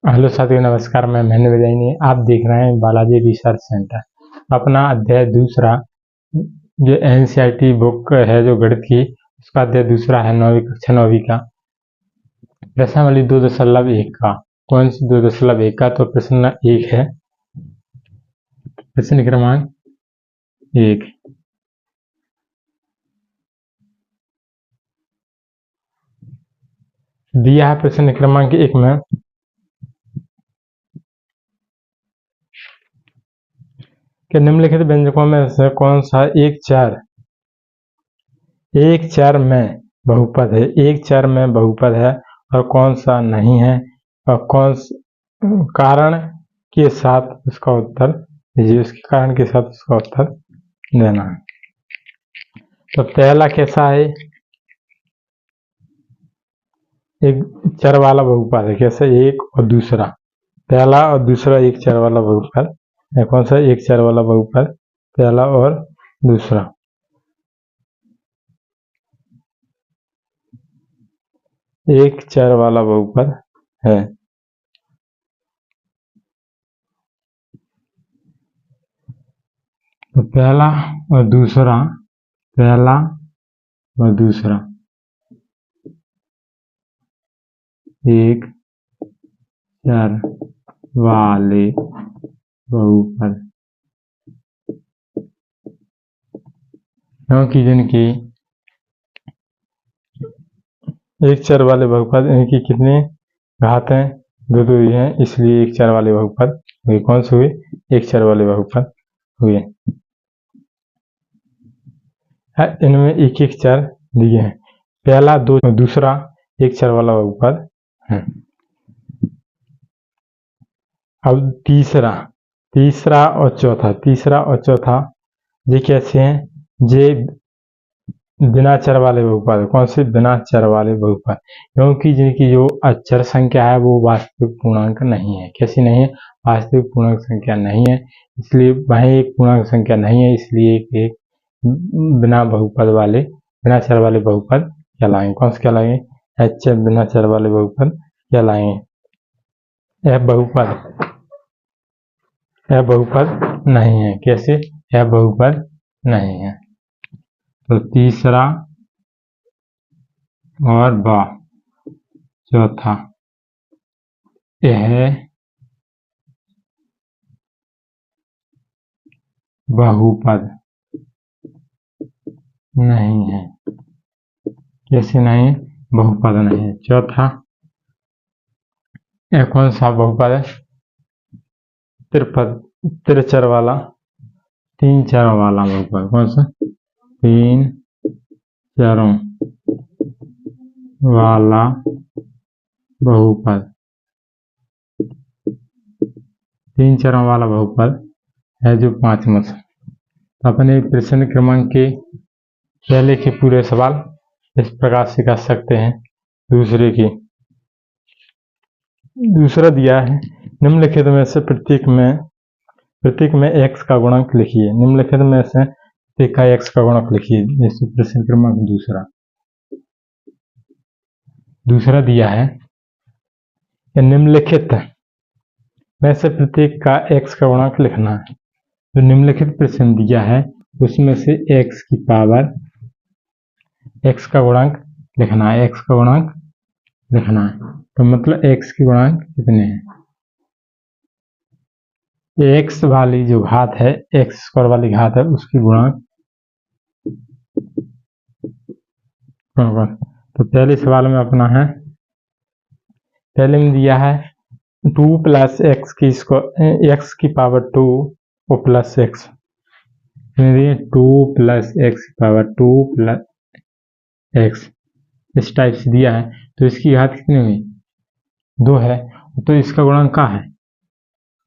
Hello साथियों, नमस्कार। मैं महेंद्र विजयनी। आप देख रहे हैं बालाजी रिसर्च सेंटर। अपना अध्याय दूसरा जो एनसीईआरटी बुक है जो गणित की, उसका अध्याय दूसरा है 9वीं कक्षा 9वीं का प्रश्नावली 2.1 का। कौन सी 2.1 का? तो प्रश्न 1 है, प्रश्न क्रमांक 1। दिया है प्रश्न क्रमांक 1 में कि निम्नलिखित व्यंजकों में से कौन सा एक चार में बहुपद है, एक चार में बहुपद है और कौन सा नहीं है, और कौन कारण के साथ उसका उत्तर दीजिए। उसके कारण के साथ उसका उत्तर देना है। तो पहला कैसा है? एक चर वाला बहुपद है। कैसे? एक और दूसरा, पहला और दूसरा एक चर वाला बहुपद है। कौन सा एक चर वाला बहुपद? पहला और दूसरा। एक चर वाला बहुपद है। तो पहला और दूसरा एक चर वाले बहुपद, क्योंकि जिनकी एक चर वाले बहुपद इनकी कितनी घातें? दो ही हैं, इसलिए एक चर वाले बहुपद हुए। कौन से हुए? एक चर वाले बहुपद हुए। इनमें एक एक चर दिए हैं। पहला दो, दूसरा एक चर वाला बहुपद है। अब तीसरा और चौथा ये कैसे हैं? ये बिना चर वाले बहुपद। कौन से? बिना चर वाले बहुपद, क्योंकि जिनकी जो अचर संख्या है वो वास्तविक पूर्णांक नहीं है। कैसी नहीं है? वास्तविक पूर्णांक संख्या नहीं है, इसलिए वहीं एक पूर्णांक संख्या नहीं है, इसलिए एक बिना चर वाले बहुपद कहलाएंगे। कौन से कहलाएंगे? एच बिना चर वाले बहुपद कहलाएंगे। यह बहुपद नहीं है। कैसे? यह बहुपद नहीं है। तो तीसरा और चौथा, यह बहुपद नहीं है। कैसे नहीं? बहुपद नहीं है। चौथा, यह कौन सा बहुपद है? त्रिचर वाला, तीन चरों वाला बहुपद। कौन सा? तीन चरों वाला बहुपद। तीन चरों वाला बहुपद है जो 5 में से। तो अपने प्रश्न क्रमांक के पहले के पूरे सवाल इस प्रकार से कर सकते हैं। दूसरा दिया है, निम्नलिखित में से प्रत्येक में x का गुणक लिखिए। निम्नलिखित में से प्रत्येक का x का गुणक लिखिए। जैसे प्रश्न क्रमांक दूसरा दिया है कि निम्नलिखित में से प्रत्येक का x का गुणक लिखना है। तो निम्नलिखित प्रश्न दिया है उसमें से x की पावर x का गुणांक लिखना है। x का गुणांक लिखना है, तो मतलब x के गुणांक कितने हैं? x वाली जो घात है, x स्क्वायर वाली घात है, उसकी गुणांक। तो पहले सवाल में अपना है, पहले में दिया है 2 प्लस एक्स की पावर 2 और प्लस एक्स, 2 प्लस एक्स की पावर 2 प्लस एक्स, इस टाइप से दिया है। तो इसकी घात कितनी हुई? 2 है। तो इसका गुणांक क्या है?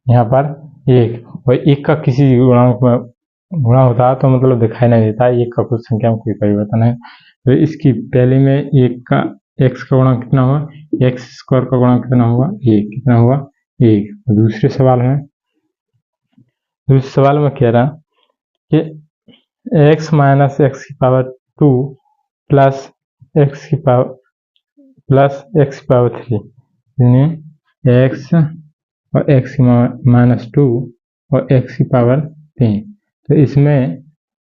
यहाँ पर 1, और 1 का किसी गुणांक में गुणा होता है तो मतलब दिखाई नहीं देता, 1 का कुछ संख्या में कोई परिवर्तन है। तो इसकी पहले में 1 का x का गुणांक कितना होगा? x स्क्वायर का गुणांक कितना होगा? 1। कितना होगा? 1। दूसरे सवाल में कह रहा कि x माइनस एक्स की पावर 2 प्लस एक्स की पावर 3 यानी एक्स और एक्स की -2 और एक्स की पावर 3। तो इसमें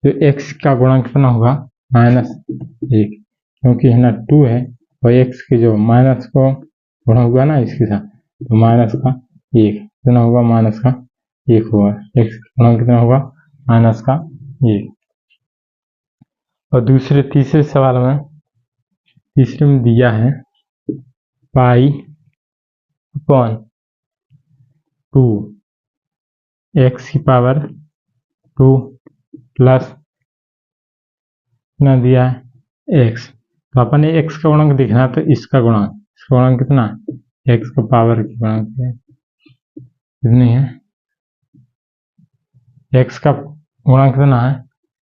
जो एक्स का गुणा कितना होगा -1, क्योंकि है ना 2 है और एक्स के जो माइनस को गुणा हुआ ना इसके साथ, तो माइनस का 1 कितना होगा, -1 होगा। एक्स का गुणा कितना होगा, -1। और तीसरे सवाल में तीसरे में दिया है π/2 एक्स की पावर 2 प्लस कितना दिया है एक्स। तो अपन ने एक्स का गुणांक देखना है, तो इसका गुणांक कितना है, एक्स का पावर की गुणांक कितनी है, एक्स का गुणांक कितना है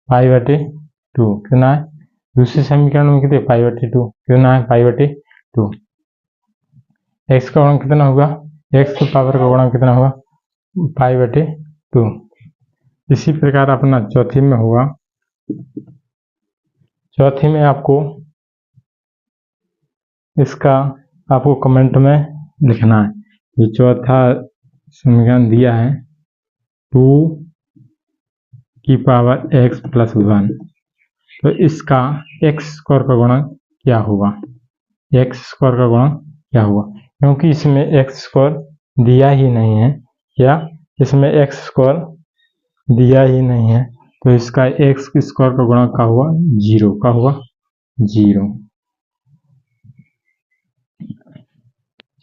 π/2 कितना है। दूसरे समीकरण में कितने π/2 कितना है π/2। एक्स का गुणांक कितना होगा, एक्स की पावर का गुणांक कितना होगा π/2। इसी प्रकार अपना चौथी में होगा। चौथी में आपको कमेंट में लिखना है। ये चौथा समीकरण दिया है 2 की पावर x + 1। तो इसका एक्स स्क्वायर का गुणांक क्या होगा, क्योंकि इसमें एक्स स्क्वायर दिया ही नहीं है, तो इसका एक्स स्क्वायर का गुणांक का हुआ 0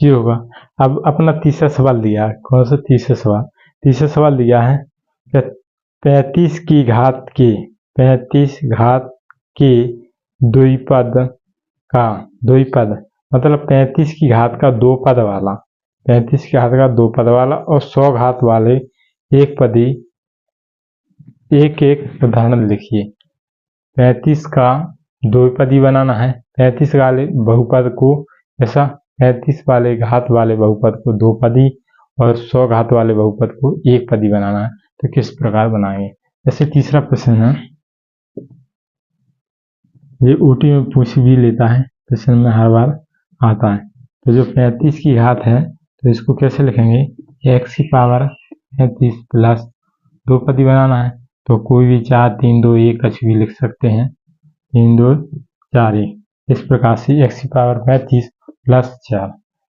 होगा। अब अपना तीसरा सवाल दिया है, कौन सा तीसरा सवाल दिया है 35 घात के द्विपद मतलब 35 की घात का 2 पद वाला, 35 की घात का 2 पद वाला और 100 घात वाले एक उदाहरण लिखिए। 35 का द्विपदी बनाना है, 35 वाले बहुपद को ऐसा 35 वाले घात वाले बहुपद को 2 पदी और 100 घात वाले बहुपद को 1 पदी बनाना है। तो किस प्रकार बनाएंगे। जैसे तीसरा प्रश्न है, ये ओटी में पूछ भी लेता है, प्रश्न में हर बार आता है। तो जो 35 की घात है, तो इसको कैसे लिखेंगे, एक्स की पावर 35 प्लस 2 पदी बनाना है, तो कोई भी 4 3 2 1 कुछ भी लिख सकते हैं, 3 2 4 1। इस प्रकार से एक्स की पावर 35 प्लस 4,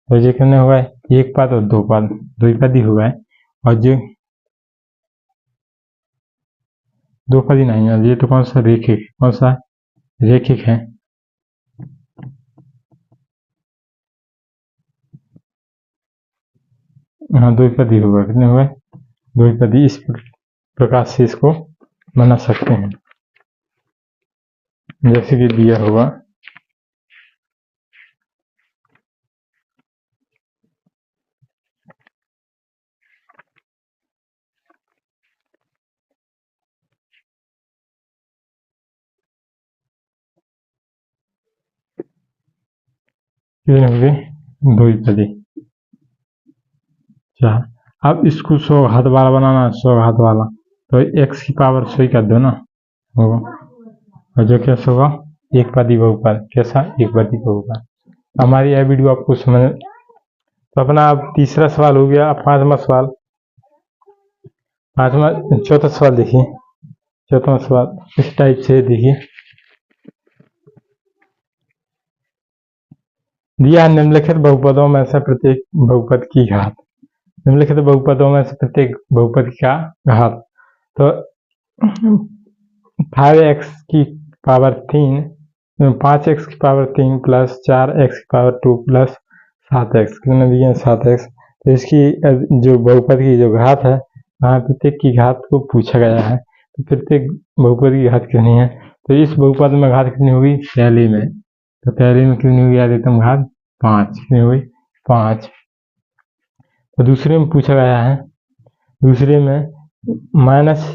तो ये कितने हो गए, 1 पद और 2 पद, द्विपदी हो गए। और जो 2 पदी नहीं है, ये तो कौन सा रेखिक है। हाँ, द्विपदी होगा, कितने हुए, द्विपदी। इस प्रकार से इसको बना सकते हैं, जैसे कि दिया होगा। कितने हो गए, द्विपदी 4। अब इसको 100 घात वाला बनाना है, 100 घात वाला, तो एक्स की पावर 100 कर दो ना होगा, और जो कैसा होगा, 1 पदी बहुपद, कैसा 1 पदी बहुपद। हमारी यह वीडियो आपको समझ, तो अपना अब तीसरा सवाल हो गया। अब चौथा सवाल देखिए। चौथा सवाल इस टाइप से देखिए, दिया निम्नलिखित बहुपदों में से प्रत्येक बहुपद की घात, निम्नलिखित बहुपदों में से प्रत्येक बहुपद का घात। तो 5x की पावर 3 5x की पावर 3 प्लस 4x की पावर 2 प्लस 7x, कितने दिए हैं 7x। तो इसकी जो बहुपद की जो घात है, वहाँ प्रत्येक की घात को पूछा गया है। तो प्रत्येक बहुपद की घात कितनी है, तो इस बहुपद में घात कितनी होगी, पहले में, तो पहले में कितनी होगी अधिकतम घात 5, कितनी हुई 5। तो दूसरे में पूछा गया है, दूसरे में -4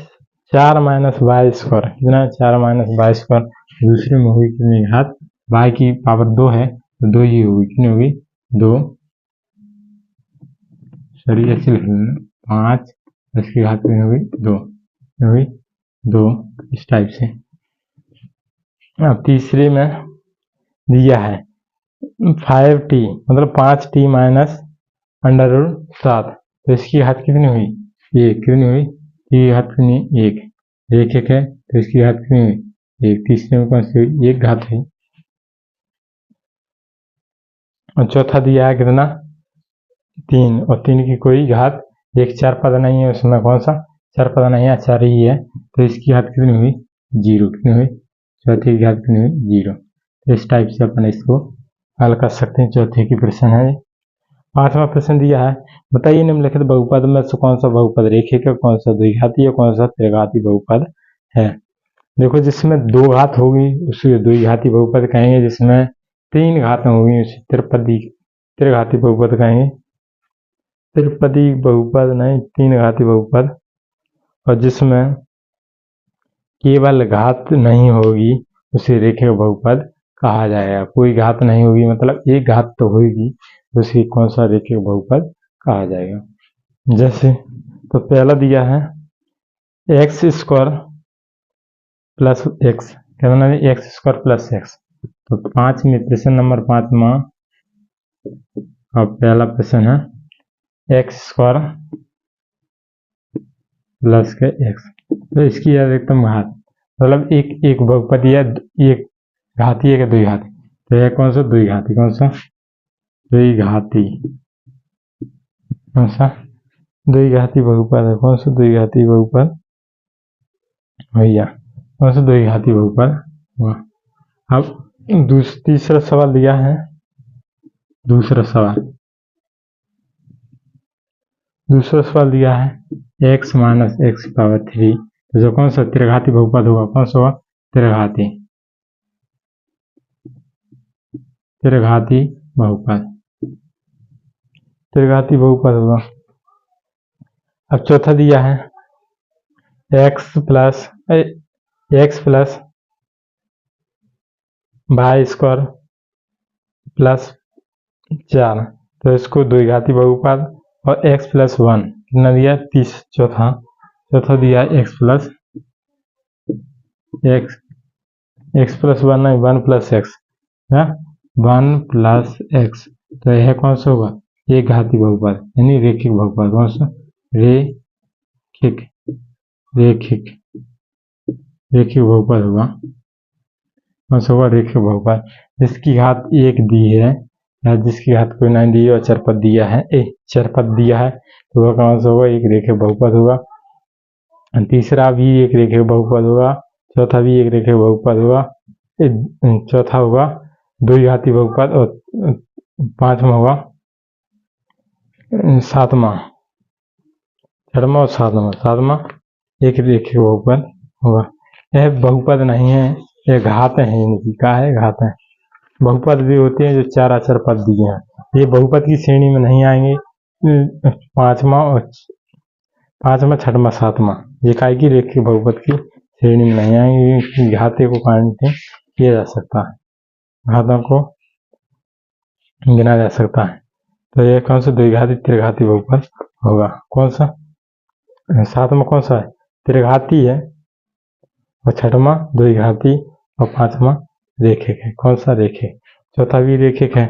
- y², कितना 4 - y²। दूसरे में हुई कितनी घात, y की पावर 2 है, तो 2 ही होगी, कितनी होगी 2, सॉरी ऐसे लिख लेना 5, इसकी घात कितनी होगी 2, इस टाइप से। अब तीसरे में दिया है 5t मतलब 5t - √7, तो इसकी घात कितनी हुई? 1। कितनी हुई? की घात कितनी? 1। रेखिक है तो इसकी घात कितनी हुई? 1। तीसरे में कौन सी हुई? 1 घात हुई। और चौथा दिया है कितना? 3, और 3 की कोई घात एक चार पद नहीं है, उसमें कौन सा चार पद नहीं है? 4 ही है, तो इसकी घात कितनी हुई? 0। कितनी हुई? चौथे की घात कितनी हुई? 0। तो इस टाइप से अपन इसको हल कर सकते हैं। चौथे की प्रश्न है। 5वां प्रश्न दिया है, बताइए निम्नलिखित बहुपद में से कौन सा बहुपद रेखिक है, कौन सा द्विघाती है, कौन सा त्रिघाती बहुपद है। देखो, जिसमें 2 घात होगी उसे द्विघाती बहुपद कहेंगे, जिसमें 3 घात होगी उसे त्रिघाती बहुपद कहेंगे। त्रिपदी बहुपद नहीं, 3 घाती बहुपद। और जिसमें केवल घात नहीं होगी उसे रेखिक बहुपद कहा जाएगा। कोई घात नहीं होगी मतलब एक घात तो होगी, उसे कौन सा रेखिक बहुपद कहा जाएगा। जैसे तो पहला दिया है x² प्लस x, कितना है? x² plus x। तो 5 में प्रश्न नंबर 5 में अब पहला प्रश्न है x² प्लस के x, तो इसकी अधिकतम घात मतलब एक बहुपद या एक घाती है कि द्विघाती, तो यह कौन सा द्विघाती? कौन सा द्विघाती? कौन सा द्विघाती बहुपद है? कौन सा द्विघाती बहुपद भैया? कौन सा द्विघाती बहुपद? अब तीसरा सवाल दिया है। दूसरा सवाल दिया है x माइनस x पावर 3, तो जो कौन सा त्रिघाती बहुपद होगा? कौन सा होगा? त्रिघाती बहुपद होगा। अब चौथा दिया है x प्लस y² प्लस 4, तो इसको द्विघाती बहुपद। और x प्लस 1 कितना दिया? 30। चौथा दिया x प्लस 1 नहीं, 1 प्लस x, 1 प्लस x, तो यह कौन सा होगा? एक घाती बहुपद यानी रेखिक बहुपद। कौन सा? रेखिक बहुपद होगा। कौन सा होगा? रेखिक बहुपद। जिसकी घात 1 दी है या जिसकी घात कोई नहीं दी है और चरपद दिया है, तो वह कौन सा होगा? एक रेखिक बहुपद होगा। तीसरा भी एक रेखिक बहुपद होगा, चौथा भी एक रेखिक बहुपद होगा, चौथा होगा द्विघाती बहुपद, और 5वां होगा सातवां एक रेखिक बहुपद होगा। यह बहुपद नहीं है, यह घात है। इनकी क्या है? घात है। बहुपद भी होते हैं जो 4 अचर पद दिए हैं, ये बहुपद की श्रेणी में नहीं आएंगे। 5वां, 6वां, 7वां ये काय की रेखिक बहुपद की श्रेणी में नहीं आएंगे। घाते को काटते किया जा सकता है, घातों को गिना जा सकता है। तो यह कौन सा? द्विघाती त्रिघाती बहुपद होगा। कौन सा? 7वां कौन सा है? त्रिघाती है, और 6वां द्विघाती, और 5वां रेखिक है। कौन सा? रेखिक। चौथा भी रेखिक है।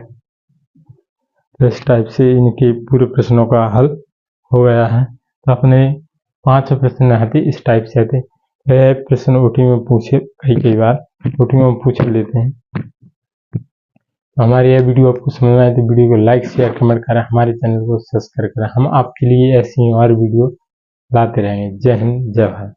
तो इस टाइप से इनके पूरे प्रश्नों का हल हो गया है। तो अपने 5 प्रश्न आते इस टाइप से आते। यह प्रश्न ओटी में पूछे कई बार ओटी में पूछ लेते हैं। हमारी यह वीडियो आपको समझ में आए तो वीडियो को लाइक शेयर कमेंट करें, हमारे चैनल को सब्सक्राइब करें। हम आपके लिए ऐसी और वीडियो लाते रहेंगे। जय हिंद, जय भारत।